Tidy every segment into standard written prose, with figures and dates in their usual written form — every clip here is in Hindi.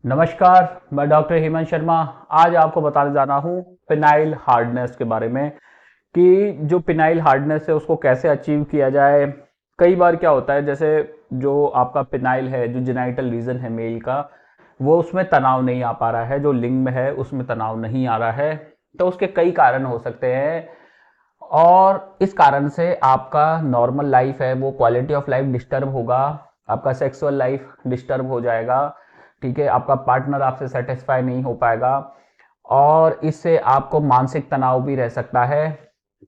नमस्कार, मैं डॉक्टर हेमंत शर्मा। आज आपको बताने जा रहा हूँ पिनाइल हार्डनेस के बारे में कि जो पिनाइल हार्डनेस है उसको कैसे अचीव किया जाए। कई बार क्या होता है, जैसे जो आपका पिनाइल है, जो जेनाइटल रीजन है मेल का, वो उसमें तनाव नहीं आ पा रहा है, जो लिंग में है उसमें तनाव नहीं आ रहा है। तो उसके कई कारण हो सकते हैं और इस कारण से आपका नॉर्मल लाइफ है वो क्वालिटी ऑफ लाइफ डिस्टर्ब होगा, आपका सेक्सुअल लाइफ डिस्टर्ब हो जाएगा। ठीक है, आपका पार्टनर आपसे सेटिस्फाई नहीं हो पाएगा और इससे आपको मानसिक तनाव भी रह सकता है।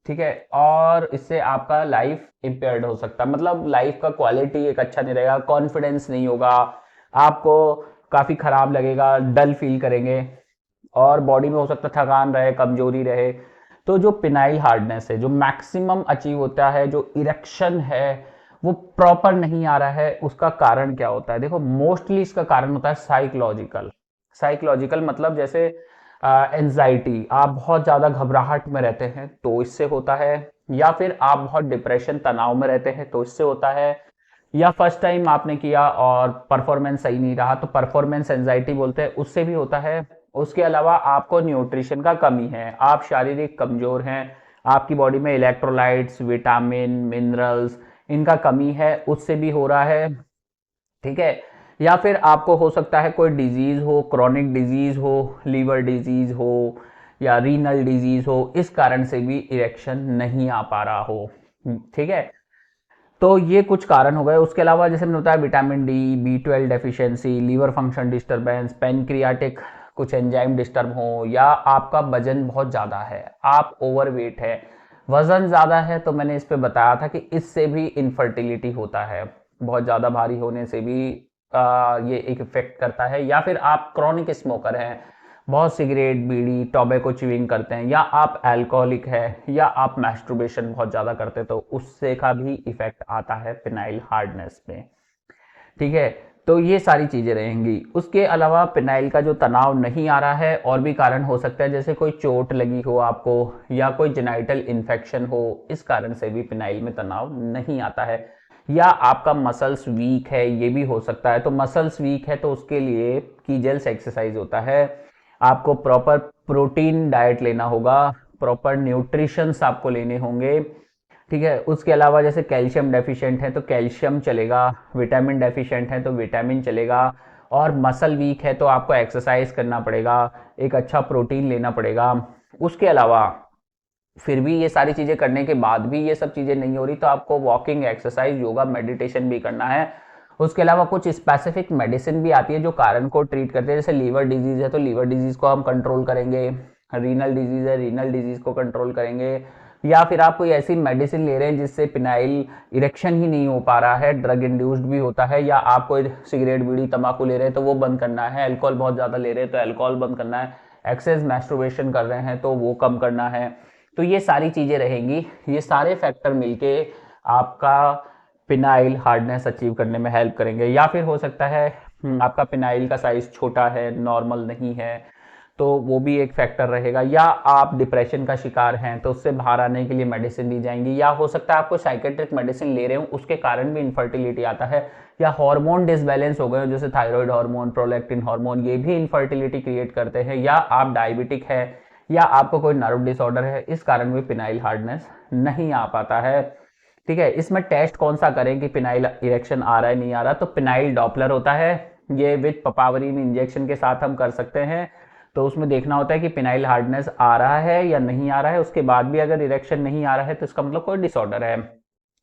ठीक है, और इससे आपका लाइफ इम्पेयर्ड हो सकता है, मतलब लाइफ का क्वालिटी एक अच्छा नहीं रहेगा, कॉन्फिडेंस नहीं होगा, आपको काफी खराब लगेगा, डल फील करेंगे और बॉडी में हो सकता है थकान रहे, कमजोरी रहे। तो जो पिनाइल हार्डनेस है, जो मैक्सिमम अचीव होता है, जो इरेक्शन है वो प्रॉपर नहीं आ रहा है, उसका कारण क्या होता है? देखो, मोस्टली इसका कारण होता है साइकोलॉजिकल। साइकोलॉजिकल मतलब जैसे एंजाइटी, आप बहुत ज्यादा घबराहट में रहते हैं तो इससे होता है, या फिर आप बहुत डिप्रेशन तनाव में रहते हैं तो इससे होता है, या फर्स्ट टाइम आपने किया और परफॉर्मेंस सही नहीं रहा तो परफॉर्मेंस एंजाइटी बोलते हैं, उससे भी होता है। उसके अलावा आपको न्यूट्रिशन का कमी है, आप शारीरिक कमजोर हैं, आपकी बॉडी में इलेक्ट्रोलाइट्स, विटामिन, मिनरल्स, इनका कमी है, उससे भी हो रहा है। ठीक है, या फिर आपको हो सकता है कोई डिजीज हो, क्रॉनिक डिजीज हो, लीवर डिजीज हो या रीनल डिजीज हो, इस कारण से भी इरेक्शन नहीं आ पा रहा हो। ठीक है, तो ये कुछ कारण हो गए। उसके अलावा जैसे मैंने बताया, vitamin D, B12 deficiency, liver function disturbance, pancreatic कुछ एंजाइम डिस्टर्ब हो, या आपका वजन बहुत ज़्यादा है, आप ओवरवेट है। वजन ज़्यादा है तो मैंने इस पे बताया था कि इससे भी इनफर्टिलिटी होता है, बहुत ज़्यादा भारी होने से भी ये एक इफेक्ट करता है। या फिर आप क्रॉनिक स्मोकर हैं, बहुत सिगरेट, बीड़ी, टोबैको च्युइंग करते हैं, या आप अल्कोहलिक है, या आप मैस्टरबेशन बहुत ज़्यादा करते हैं, तो उससे का भी इफेक्ट आता है पिनाइल हार्डनेस पे। ठीक है, तो ये सारी चीज़ें रहेंगी। उसके अलावा पिनाइल का जो तनाव नहीं आ रहा है, और भी कारण हो सकता है, जैसे कोई चोट लगी हो आपको या कोई जेनाइटल इन्फेक्शन हो, इस कारण से भी पिनाइल में तनाव नहीं आता है। या आपका मसल्स वीक है, ये भी हो सकता है। तो मसल्स वीक है तो उसके लिए कीजेल्स एक्सरसाइज होता है, आपको प्रॉपर प्रोटीन डाइट लेना होगा, प्रॉपर न्यूट्रिशंस आपको लेने होंगे। ठीक है, उसके अलावा जैसे कैल्शियम डेफिशिएंट है तो कैल्शियम चलेगा, विटामिन डेफिशिएंट है तो विटामिन चलेगा, और मसल वीक है तो आपको एक्सरसाइज करना पड़ेगा, एक अच्छा प्रोटीन लेना पड़ेगा। उसके अलावा फिर भी ये सारी चीजें करने के बाद भी ये सब चीजें नहीं हो रही तो आपको वॉकिंग, एक्सरसाइज, योगा, मेडिटेशन भी करना है। उसके अलावा कुछ स्पेसिफिक मेडिसिन भी आती है जो कारण को ट्रीट करते हैं, जैसे लीवर डिजीज है तो लीवर डिजीज को हम कंट्रोल करेंगे, रीनल डिजीज है, रीनल डिजीज को कंट्रोल करेंगे। या फिर आप कोई ऐसी मेडिसिन ले रहे हैं जिससे पिनाइल इरेक्शन ही नहीं हो पा रहा है, ड्रग इंड्यूस्ड भी होता है, या आप कोई सिगरेट, बीड़ी, तंबाकू ले रहे हैं तो वो बंद करना है, अल्कोहल बहुत ज्यादा ले रहे हैं तो अल्कोहल बंद करना है, एक्सेस मैस्टरबेशन कर रहे हैं तो वो कम करना है। तो ये सारी चीजें रहेंगी, ये सारे फैक्टर मिलके आपका पिनाइल हार्डनेस अचीव करने में हेल्प करेंगे। या फिर हो सकता है आपका पिनाइल का साइज छोटा है, नॉर्मल नहीं है, तो वो भी एक फैक्टर रहेगा। या आप डिप्रेशन का शिकार हैं तो उससे बाहर आने के लिए मेडिसिन दी जाएंगी, या हो सकता है आपको साइकेट्रिक मेडिसिन ले रहे हो उसके कारण भी इनफर्टिलिटी आता है, या हार्मोन डिसबैलेंस हो गए जैसे थायराइड हार्मोन, प्रोलैक्टिन हार्मोन, ये भी इनफर्टिलिटी क्रिएट करते हैं, या आप डायबिटिक है, या आपको कोई नर्व डिसऑर्डर है, इस कारण भी पिनाइल हार्डनेस नहीं आ पाता है। ठीक है, इसमें टेस्ट कौन सा करें कि पिनाइल इरेक्शन आ रहा है नहीं आ रहा? तो पिनाइल डॉपलर होता है, ये विद पपावरिन इंजेक्शन के साथ हम कर सकते हैं। तो उसमें देखना होता है कि पिनाइल हार्डनेस आ रहा है या नहीं आ रहा है। उसके बाद भी अगर इरेक्शन नहीं आ रहा है तो इसका मतलब कोई डिसऑर्डर है।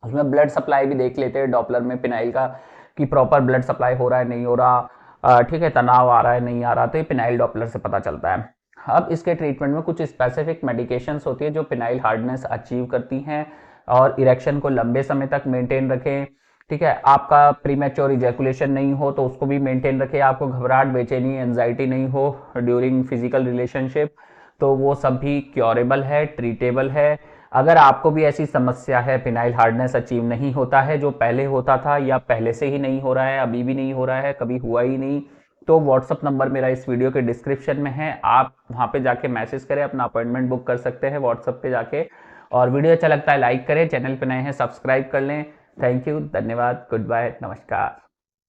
उसमें ब्लड सप्लाई भी देख लेते हैं डॉपलर में पिनाइल का, कि प्रॉपर ब्लड सप्लाई हो रहा है नहीं हो रहा, ठीक है, तनाव आ रहा है नहीं आ रहा, तो ये पिनाइल डॉपलर से पता चलता है। अब इसके ट्रीटमेंट में कुछ स्पेसिफिक मेडिकेशंस होती है जो पिनाइल हार्डनेस अचीव करती हैं और इरेक्शन को लंबे समय तक मेंटेन रखें। ठीक है, आपका प्रीमेच्योर इजैकुलेशन नहीं हो तो उसको भी मेंटेन रखें, आपको घबराहट, बेचैनी, एंजाइटी नहीं हो ड्यूरिंग फिजिकल रिलेशनशिप, तो वो सब भी क्योरेबल है, ट्रीटेबल है। अगर आपको भी ऐसी समस्या है, पिनाइल हार्डनेस अचीव नहीं होता है, जो पहले होता था या पहले से ही नहीं हो रहा है, अभी भी नहीं हो रहा है, कभी हुआ ही नहीं, तो व्हाट्सअप नंबर मेरा इस वीडियो के डिस्क्रिप्शन में है, आप वहां पे जाके मैसेज करें, अपना अपॉइंटमेंट बुक कर सकते हैं व्हाट्सअप पे जाके। और वीडियो अच्छा लगता है लाइक करें, चैनल पे नए हैं सब्सक्राइब कर लें। थैंक यू, धन्यवाद, गुड बाय, नमस्कार।